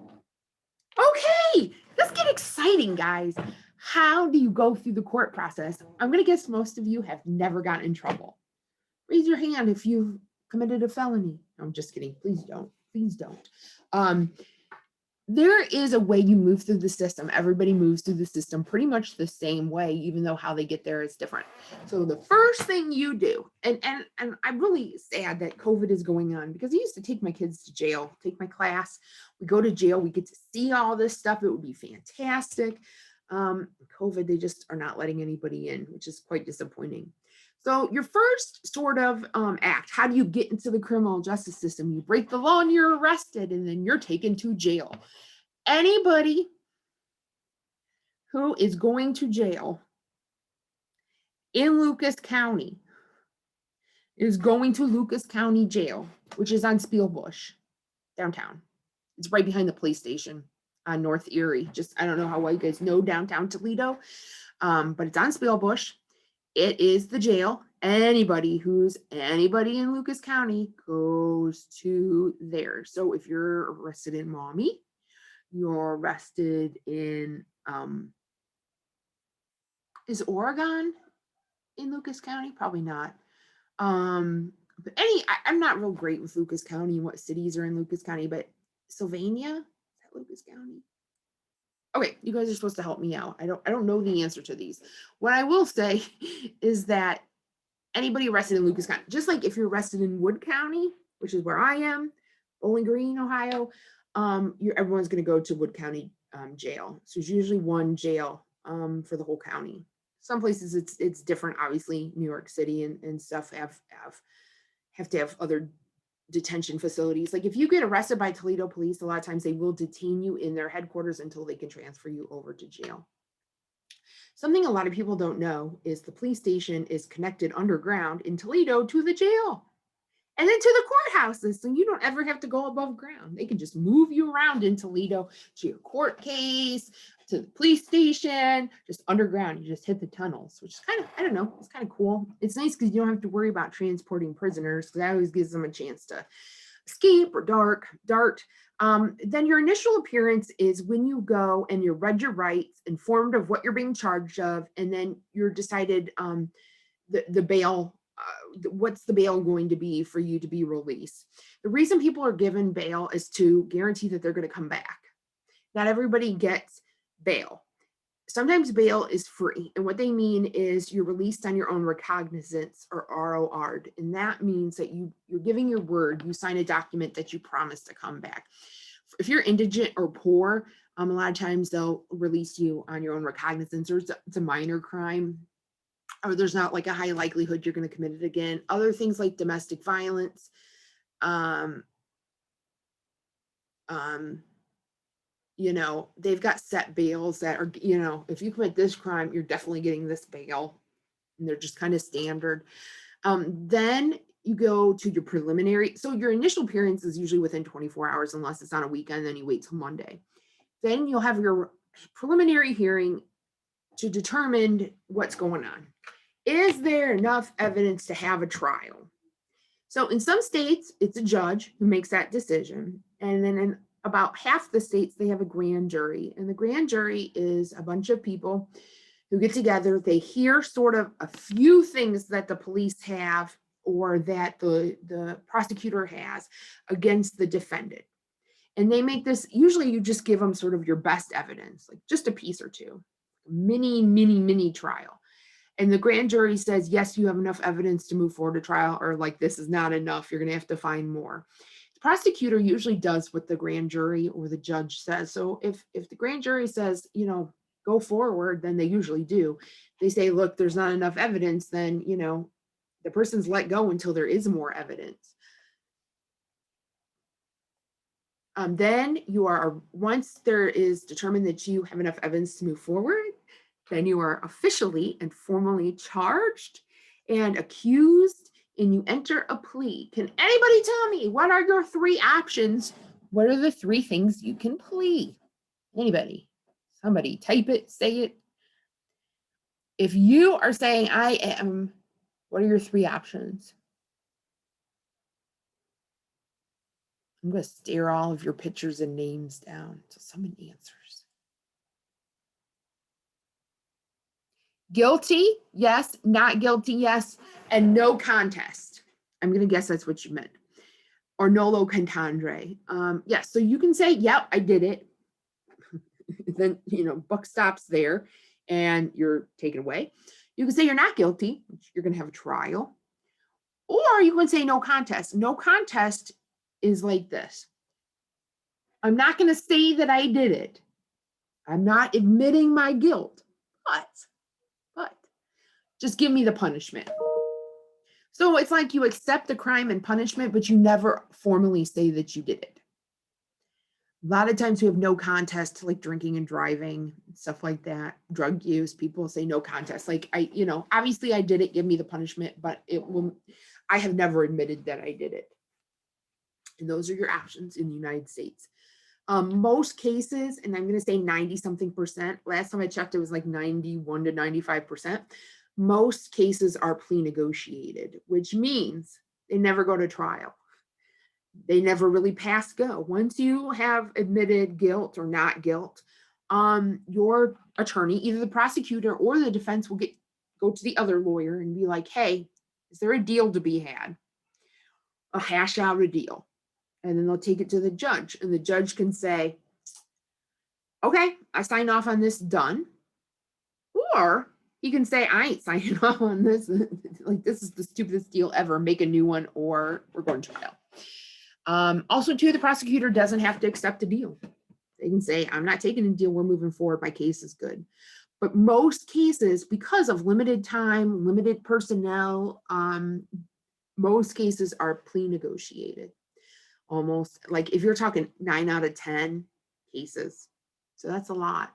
let's get exciting, guys. How do you go through the court process? I'm going to guess most of you have never gotten in trouble. Raise your hand if you've committed a felony. No, I'm just kidding. Please don't. Please don't. There is a way you move through the system. Everybody moves through the system pretty much the same way, even though how they get there is different. So the first thing you do, and I'm really sad that COVID is going on, because I used to take my kids to jail, take my class. We go to jail, we get to see all this stuff. It would be fantastic. COVID, they just are not letting anybody in, which is quite disappointing. So your first sort of act, how do you get into the criminal justice system? You break the law and you're arrested, and then you're taken to jail. Anybody who is going to jail in Lucas County is going to Lucas County Jail, which is on Spielbush, downtown. It's right behind the police station on North Erie. I don't know how well you guys know downtown Toledo, but it's on Spielbush. It is the jail. Anybody in Lucas County goes to there. So if you're arrested in Maumee, you're arrested in, is Oregon in Lucas County? Probably not. But I'm not real great with Lucas County and what cities are in Lucas County, but Sylvania, is that Lucas County? Okay, you guys are supposed to help me out. I don't know the answer to these. What I will say is that anybody arrested in Lucas County, just like if you're arrested in Wood County, which is where I am, Bowling Green, Ohio, everyone's going to go to Wood County jail. So there's usually one jail for the whole county. Some places it's different. Obviously, New York City and stuff have to have other detention facilities. Like if you get arrested by Toledo police, a lot of times they will detain you in their headquarters until they can transfer you over to jail. Something a lot of people don't know is the police station is connected underground in Toledo to the jail and then to the courthouses. So you don't ever have to go above ground. They can just move you around in Toledo to your court case, to the police station, just underground. You just hit the tunnels, which is kind of, I don't know, it's kind of cool. It's nice because you don't have to worry about transporting prisoners, because that always gives them a chance to escape or dart. Then your initial appearance is when you go and you're read your rights, informed of what you're being charged of, and then you're decided the bail, what's the bail going to be for you to be released. The reason people are given bail is to guarantee that they're going to come back. Not everybody gets bail. Sometimes bail is free, and what they mean is you're released on your own recognizance, or ROR, and that means that you're giving your word. You sign a document that you promise to come back. If you're indigent or poor, a lot of times they'll release you on your own recognizance, or it's a minor crime, or there's not like a high likelihood you're going to commit it again. Other things like domestic violence, they've got set bails that are, if you commit this crime, you're definitely getting this bail, and they're just kind of standard. Then you go to your preliminary. So your initial appearance is usually within 24 hours, unless it's on a weekend, then you wait till Monday. Then you'll have your preliminary hearing to determine what's going on. Is there enough evidence to have a trial? So in some states, it's a judge who makes that decision. And then in about half the states, they have a grand jury. And the grand jury is a bunch of people who get together. They hear sort of a few things that the police have or that the prosecutor has against the defendant. And they make this, usually you just give them sort of your best evidence, like just a piece or two, mini trial. And the grand jury says, yes, you have enough evidence to move forward to trial, or like, this is not enough, you're gonna have to find more. The prosecutor usually does what the grand jury or the judge says. So if the grand jury says, you know, go forward, then they usually do. They say, look, there's not enough evidence, then, you know, the person's let go until there is more evidence. Then you are, once there is determined that you have enough evidence to move forward, then you are officially and formally charged and accused, and you enter a plea. Can anybody tell me, what are your 3 options? What are the 3 things you can plead? Anybody? Somebody type it, say it. If you are saying I am, what are your 3 options? I'm going to stare all of your pictures and names down until someone answers. Guilty, yes. Not guilty, yes. And no contest. I'm going to guess that's what you meant. Or nolo contendere. Yes, so you can say, yep, I did it. Then, you know, buck stops there and you're taken away. You can say you're not guilty, you're going to have a trial. Or you can say no contest. No contest is like this. I'm not going to say that I did it. I'm not admitting my guilt, but just give me the punishment. So it's like you accept the crime and punishment, but you never formally say that you did it. A lot of times we have no contest, like drinking and driving, stuff like that, drug use. People say no contest. Like you know, obviously I did it, give me the punishment, but I have never admitted that I did it. And those are your options in the United States. Most cases, and I'm going to say 90-something%, last time I checked, it was like 91 to 95%. Most cases are plea negotiated, which means they never go to trial. They never really pass go. Once you have admitted guilt or not guilt, your attorney, either the prosecutor or the defense, will go to the other lawyer and be like, hey, is there a deal to be had? A hash out a deal. And then they'll take it to the judge, and the judge can say, okay, I signed off on this, done. Or he can say, I ain't signing off on this. Like, this is the stupidest deal ever. Make a new one, or we're going to trial. Also, too, the prosecutor doesn't have to accept a deal. They can say, I'm not taking a deal. We're moving forward. My case is good. But most cases, because of limited time, limited personnel, most cases are plea negotiated. Almost, like if you're talking 9 out of 10 cases. So that's a lot.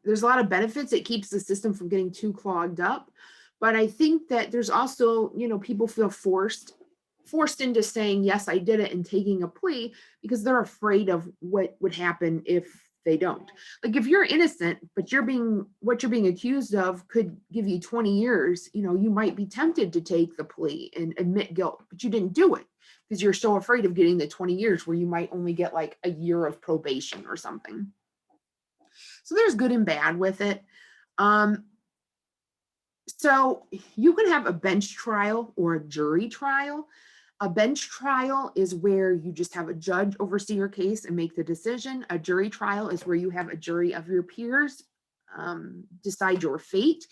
There's a lot of benefits. It keeps the system from getting too clogged up. But I think that there's also, you know, people feel forced into saying, yes, I did it, and taking a plea because they're afraid of what would happen if they don't. Like if you're innocent, but what you're being accused of could give you 20 years, you know, you might be tempted to take the plea and admit guilt, but you didn't do it because you're so afraid of getting the 20 years where you might only get like a year of probation or something. So there's good and bad with it. So you can have a bench trial or a jury trial. A bench trial is where you just have a judge oversee your case and make the decision. A jury trial is where you have a jury of your peers decide your fate.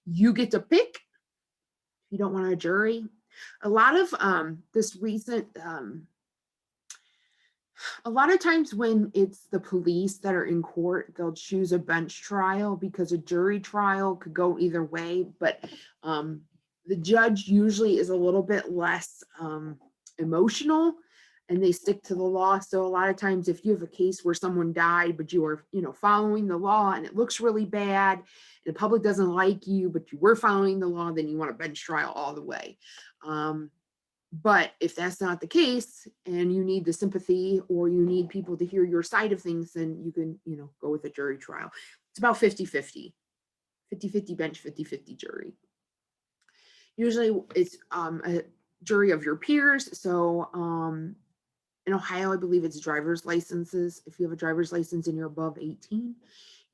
You get to pick. If you don't want a jury. A lot of a lot of times when it's the police that are in court, they'll choose a bench trial because a jury trial could go either way, but the judge usually is a little bit less emotional, and they stick to the law. So a lot of times if you have a case where someone died, but you are, you know, following the law and it looks really bad and the public doesn't like you, but you were following the law, then you want a bench trial all the way. But if that's not the case and you need the sympathy or you need people to hear your side of things, then you can, you know, go with a jury trial. It's about 50-50 bench, 50-50 jury. Usually it's a jury of your peers. So in Ohio, I believe it's driver's licenses. If you have a driver's license and you're above 18,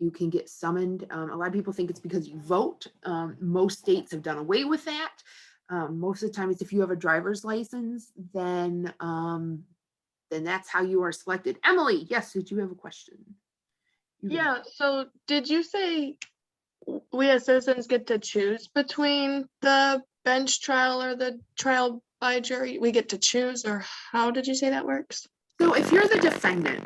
you can get summoned. A lot of people think it's because you vote. Most states have done away with that. Most of the time, it's if you have a driver's license, then that's how you are selected. Emily, yes, did you have a question? You can- Yeah, so did you say we as citizens get to choose between the bench trial or the trial by jury? We get to choose, or how did you say that works? So if you're the defendant,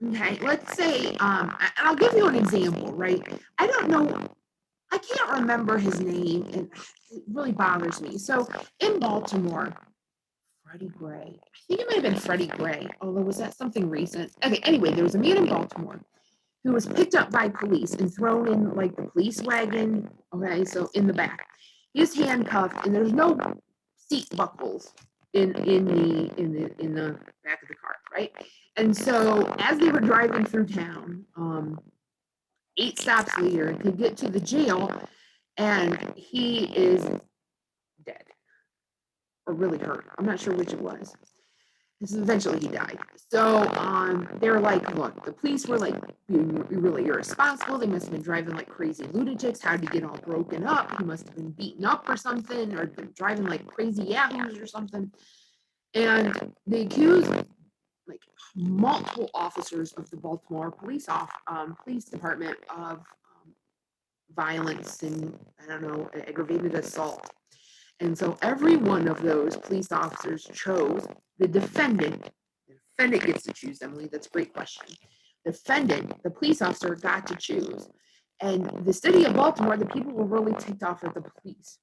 okay, let's say, and I'll give you an example, right? I don't know, I can't remember his name, and it really bothers me. So in Baltimore, Freddie Gray, I think it might have been Freddie Gray, although was that something recent? Okay, anyway, there was a man in Baltimore who was picked up by police and thrown in like the police wagon, okay, so in the back. He was handcuffed, and there's no seat buckles in the back of the car, right? And so as they were driving through town, 8 stops later to get to the jail, and he is dead or really hurt. I'm not sure which it was. This eventually he died. So they were like, look, the police were like being really irresponsible. They must have been driving like crazy lunatics. How'd he get all broken up? He must have been beaten up or something, or been driving like crazy yahoos or something. And they accused like multiple officers of the Baltimore police department of violence and, I don't know, aggravated assault. And so every one of those police officers chose the defendant. The defendant gets to choose, Emily. That's a great question. Defendant, the police officer, got to choose. And the city of Baltimore, the people were really ticked off at the police.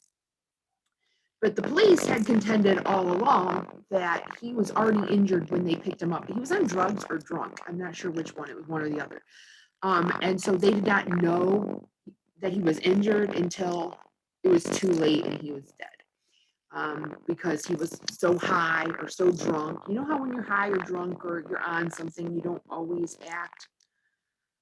But the police had contended all along that he was already injured when they picked him up. He was on drugs or drunk. I'm not sure which one. It was one or the other. And so they did not know that he was injured until it was too late and he was dead. Because he was so high or so drunk. You know how when you're high or drunk or you're on something, you don't always act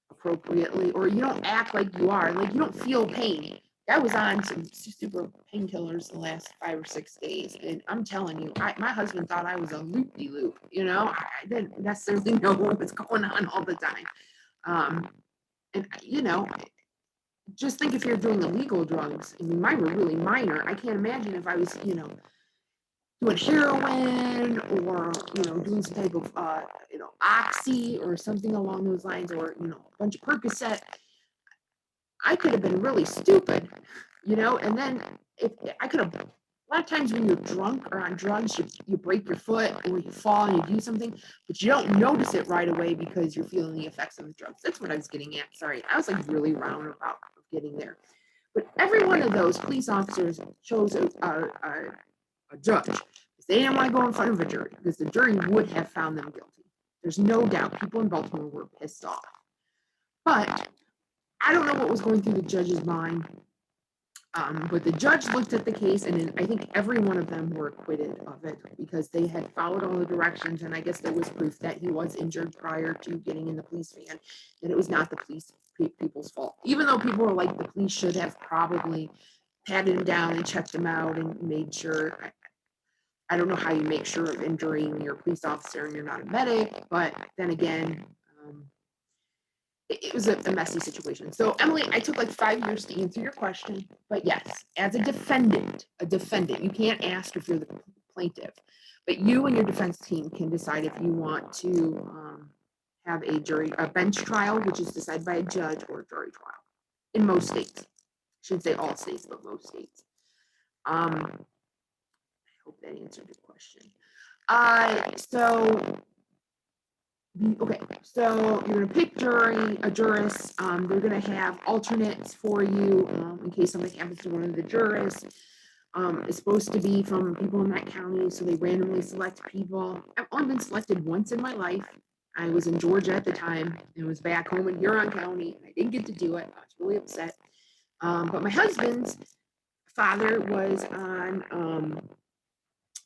appropriately, or you don't act like you are, like you don't feel pain. I was on some super painkillers the last 5 or 6 days, and I'm telling you, my husband thought I was a loop-de-loop, you know? I didn't necessarily know what was going on all the time. And, you know, just think if you're doing illegal drugs. I mean, mine were really minor. I can't imagine if I was, you know, doing heroin or, you know, doing some type of, you know, oxy or something along those lines, or, you know, a bunch of Percocet. I could have been really stupid, you know, and then if I could have, a lot of times when you're drunk or on drugs, you break your foot or you fall and you do something, but you don't notice it right away because you're feeling the effects of the drugs. That's what I was getting at. Sorry, I was like really roundabout getting there. But every one of those police officers chose a judge. They didn't want to go in front of a jury because the jury would have found them guilty. There's no doubt people in Baltimore were pissed off. But I don't know what was going through the judge's mind. But the judge looked at the case, and I think every one of them were acquitted of it because they had followed all the directions. And I guess there was proof that he was injured prior to getting in the police van, and it was not the people's fault. Even though people were like, the police should have probably patted him down and checked him out and made sure. I don't know how you make sure of injuring your police officer and you're not a medic, but then again, it was a messy situation. So Emily, I took like 5 years to answer your question, but yes, as a defendant, you can't ask if you're the plaintiff, but you and your defense team can decide if you want to have a bench trial, which is decided by a judge, or a jury trial in most states. I shouldn't say all states, but most states. I hope that answered your question. Okay, so you're gonna pick a jurist. They're gonna have alternates for you in case something happens to one of the jurists. It's supposed to be from people in that county, so they randomly select people. I've only been selected once in my life. I was in Georgia at the time and was back home in Huron County. I didn't get to do it. I was really upset. But my husband's father was on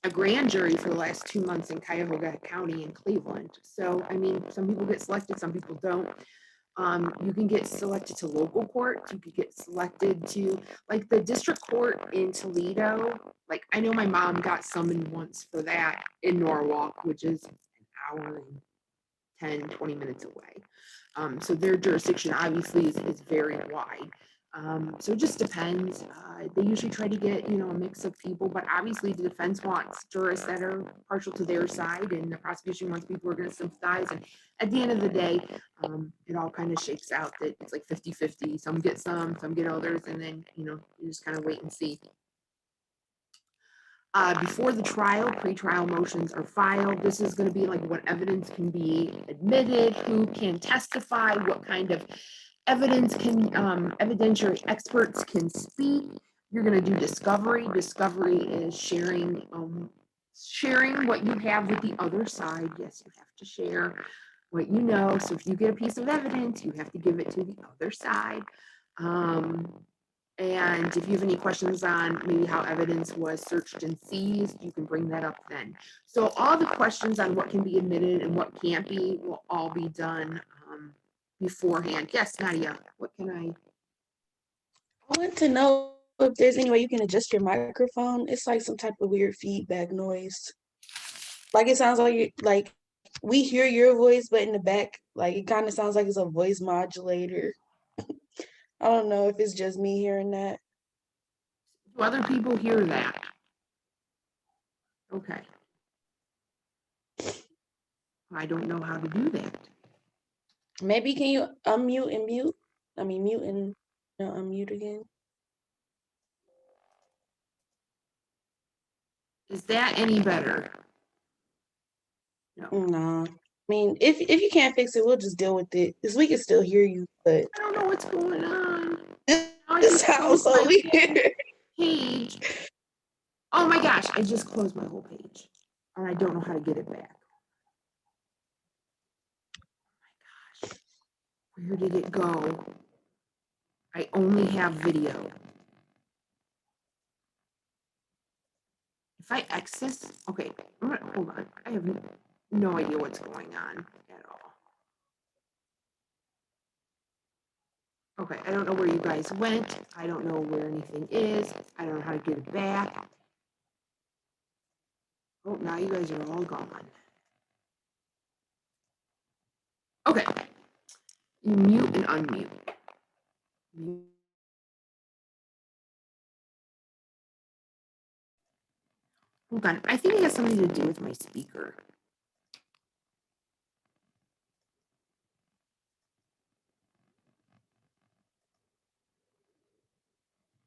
a grand jury for the last 2 months in Cuyahoga County in Cleveland. So, I mean, some people get selected, some people don't. You can get selected to local court. You could get selected to like the district court in Toledo. Like I know my mom got summoned once for that in Norwalk, which is an hour and 10, 20 minutes away. So their jurisdiction obviously is very wide. So it just depends. They usually try to get, a mix of people, but obviously the defense wants jurists that are partial to their side and the prosecution wants people who are going to sympathize. And at the end of the day, it all kind of shakes out that it's like 50-50. Some get some get others, and then, you just kind of wait and see. Before the trial, pre-trial motions are filed. This is going to be like what evidence can be admitted, who can testify, what kind of evidence can evidentiary experts can speak. You're going to do discovery. Discovery is sharing what you have with the other side. Yes, you have to share what you know. So if you get a piece of evidence, you have to give it to the other side. And if you have any questions on maybe how evidence was searched and seized, you can bring that up then. So all the questions on what can be admitted and what can't be will all be done beforehand. Yes, Nadia, what can I? I want to know if there's any way you can adjust your microphone. It's like some type of weird feedback noise. Like it sounds like we hear your voice, but in the back, like it kind of sounds like it's a voice modulator. I don't know if it's just me hearing that. Do other people hear that? Okay. I don't know how to do that. Maybe can you unmute and mute? I mean, mute and unmute again. Is that any better? No. No. I mean, if you can't fix it, we'll just deal with it. Because we can still hear you, but I don't know what's going on. it sounds so weird. Page. Oh my gosh, I just closed my whole page. And I don't know how to get it back. Oh my gosh. Where did it go? I only have video. If I X this, okay, hold on. I have no idea what's going on at all. Okay, I don't know where you guys went. I don't know where anything is. I don't know how to get it back. Oh, now you guys are all gone. Okay. You mute and unmute. Hold on. I think it has something to do with my speaker.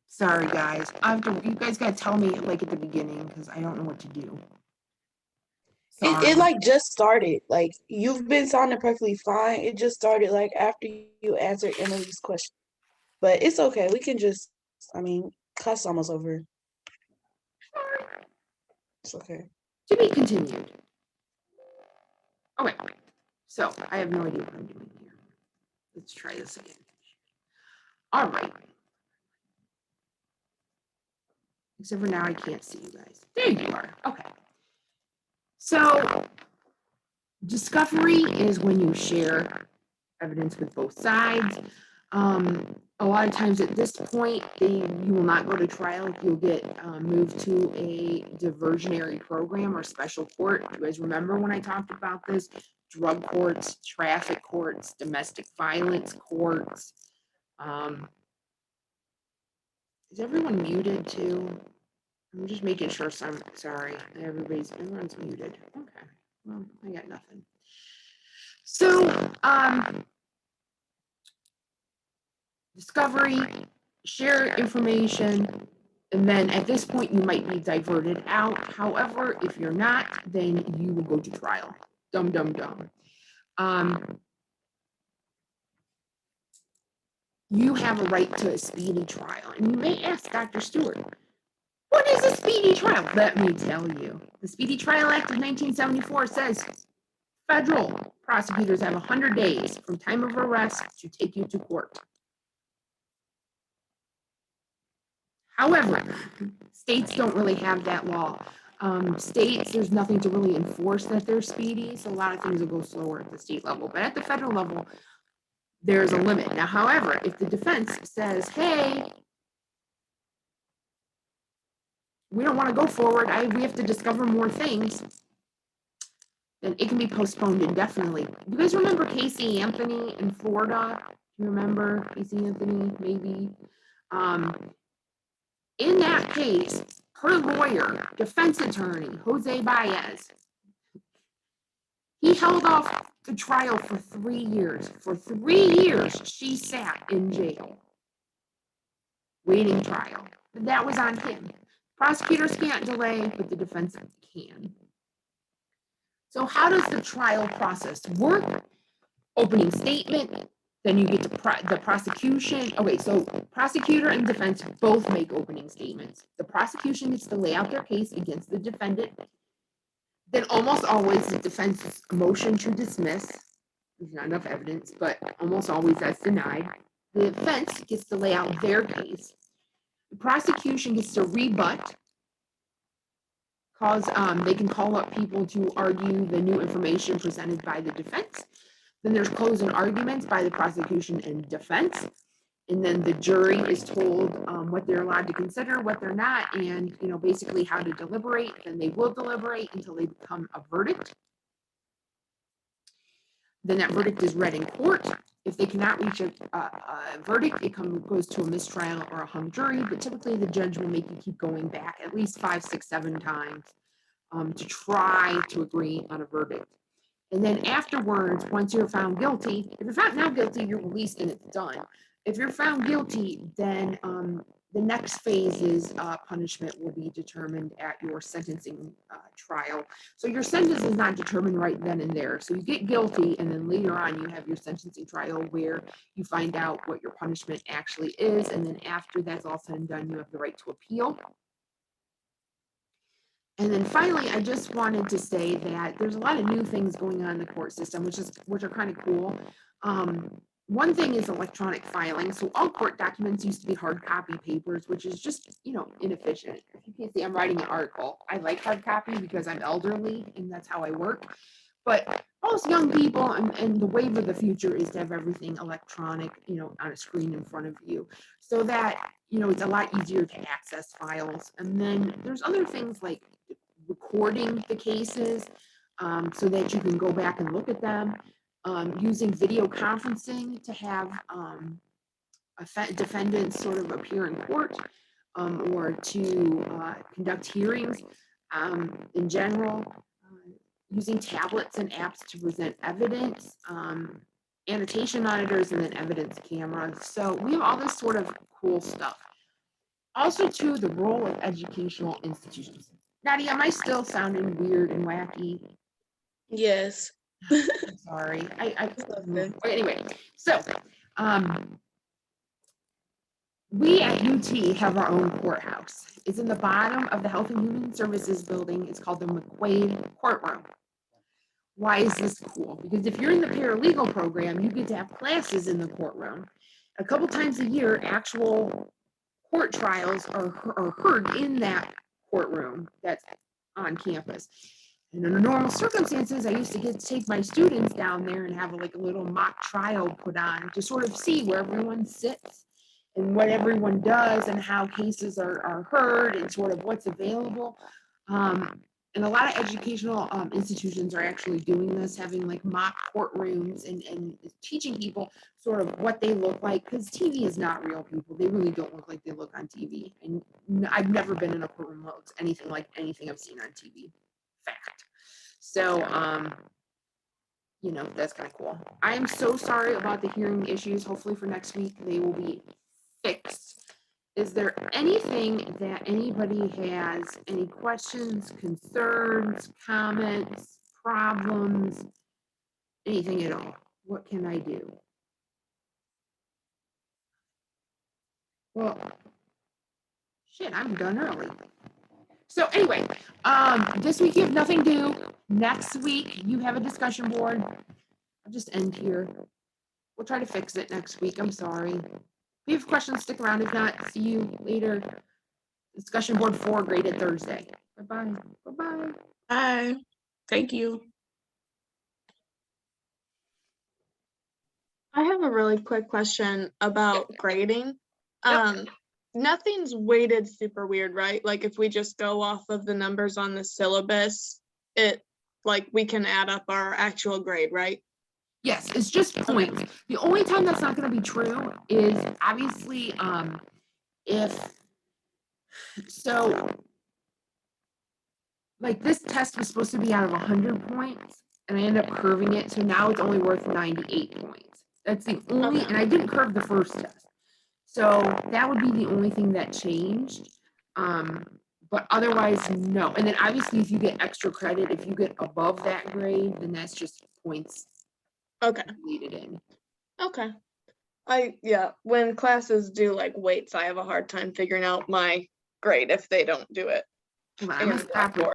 Sorry, guys. You guys gotta tell me like at the beginning because I don't know what to do. It like just started. Like you've been sounding perfectly fine. It just started like after you answered Emily's question. But it's okay. We can just, class almost over. It's okay. To be continued. Okay. So I have no idea what I'm doing here. Let's try this again. All right. Except for now I can't see you guys. There you are. Okay. So discovery is when you share evidence with both sides. A lot of times at this point, you will not go to trial. You'll get moved to a diversionary program or special court. You guys remember when I talked about this? Drug courts, traffic courts, domestic violence courts. Is everyone muted too? I'm just making sure. Sorry, everyone's muted. Okay, well, I got nothing. So, discovery, share information, and then at this point you might be diverted out. However, if you're not, then you will go to trial. Dum dum dum. You have a right to a speedy trial, and you may ask Dr. Stewart, what is a speedy trial? Let me tell you. The Speedy Trial Act of 1974 says federal prosecutors have 100 days from time of arrest to take you to court. However, states don't really have that law. States, there's nothing to really enforce that they're speedy, so a lot of things will go slower at the state level. But at the federal level, there's a limit. Now, however, if the defense says, hey, we don't want to go forward, we have to discover more things, then it can be postponed indefinitely. You guys remember Casey Anthony in Florida? Do you remember Casey Anthony, maybe? In that case, her lawyer, defense attorney, Jose Baez, he held off the trial for 3 years. For 3 years, she sat in jail, waiting trial. That was on him. Prosecutors can't delay, but the defense can. So how does the trial process work? Opening statement, then you get to the prosecution. Okay, so prosecutor and defense both make opening statements. The prosecution gets to lay out their case against the defendant. Then almost always the defense's motion to dismiss, there's not enough evidence, but almost always that's denied. The defense gets to lay out their case. The prosecution gets to rebut, cause they can call up people to argue the new information presented by the defense. Then there's closing arguments by the prosecution and defense. And then the jury is told what they're allowed to consider, what they're not, and basically how to deliberate. Then they will deliberate until they become a verdict. Then that verdict is read in court. If they cannot reach a verdict, it goes to a mistrial or a hung jury. But typically, the judge will make you keep going back at least 5, 6, 7 times to try to agree on a verdict. And then afterwards, once you're found guilty, if you're found not guilty, you're released and it's done. If you're found guilty, then the next phase is punishment will be determined at your sentencing trial. So your sentence is not determined right then and there. So you get guilty, and then later on you have your sentencing trial where you find out what your punishment actually is. And then after that's all said and done, you have the right to appeal. And then finally, I just wanted to say that there's a lot of new things going on in the court system, which are kind of cool. One thing is electronic filing. So all court documents used to be hard copy papers, which is just, inefficient. If you can't see, I'm writing an article. I like hard copy because I'm elderly and that's how I work. But most young people and the wave of the future is to have everything electronic, on a screen in front of you, so that, it's a lot easier to access files. And then there's other things like recording the cases so that you can go back and look at them. Using video conferencing to have defendants sort of appear in court or to conduct hearings in general. Using tablets and apps to present evidence, annotation monitors, and then evidence cameras. So we have all this sort of cool stuff. Also, too, the role of educational institutions. Nadia, am I still sounding weird and wacky? Yes. I'm sorry. Anyway, so we at UT have our own courthouse. It's in the bottom of the Health and Human Services building. It's called the McQuaid Courtroom. Why is this cool? Because if you're in the paralegal program, you get to have classes in the courtroom. A couple times a year, actual court trials are heard in that courtroom that's on campus. And under normal circumstances, I used to get to take my students down there and have a little mock trial put on to sort of see where everyone sits and what everyone does and how cases are heard and sort of what's available. And a lot of educational institutions are actually doing this, having mock courtrooms and teaching people sort of what they look like, because TV is not real, people. They really don't look like they look on TV. And I've never been in a courtroom that looks anything like anything I've seen on TV. Fact. So, that's kind of cool. I am so sorry about the hearing issues. Hopefully for next week, they will be fixed. Is there anything that anybody has, any questions, concerns, comments, problems, anything at all? What can I do? Well, shit, I'm done early. So anyway, this week you have nothing due. Next week you have a discussion board. I'll just end here. We'll try to fix it next week. I'm sorry. If you have questions, stick around. If not, see you later. Discussion board 4 graded Thursday. Bye-bye. Bye-bye. Bye. Thank you. I have a really quick question about grading. Yep. Nothing's weighted super weird, right? Like if we just go off of the numbers on the syllabus, like we can add up our actual grade, right? Yes, it's just points. The only time that's not gonna be true is obviously, if, so, like this test was supposed to be out of 100 points and I ended up curving it, so now it's only worth 98 points. That's the only, Okay. and I didn't curve the first test. So that would be the only thing that changed. But otherwise, no. And then obviously if you get extra credit, if you get above that grade, then that's just points Okay, deleted in. okay. Yeah, when classes do like weights, I have a hard time figuring out my grade if they don't do it. Hold on, I'm gonna in stop Blackboard.